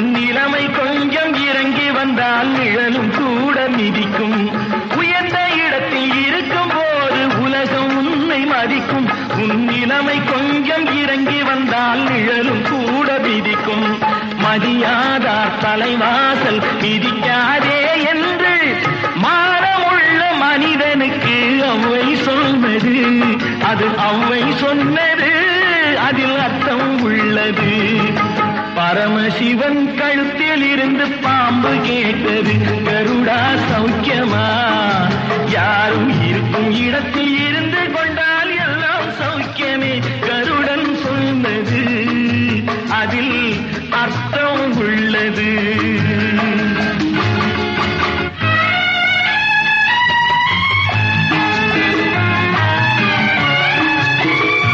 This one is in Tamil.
நிலைமை கொஞ்சம் இறங்கி வந்தால் நிழலும் கூட மிதிக்கும். உயர்ந்த இடத்தில் இருக்கும் போது உலகம் உன்னை மதிக்கும். உன் நிலைமை கொஞ்சம் இறங்கி வந்தால் நிழலும் கூட மிதிக்கும். மதியாதார் தலைவாசல் மிதிக்காதே என்று மானமுள்ள மனிதனுக்கு அவ்வை சொன்னது. அது அவ்வை சொன்னது, அதில் அர்த்தம் உள்ளது. பரமசிவன் கழுத்தில் இருந்து பாம்பு கேட்டது, கருடா சௌக்கியமா? யாரும் இருக்கும் இடத்தில்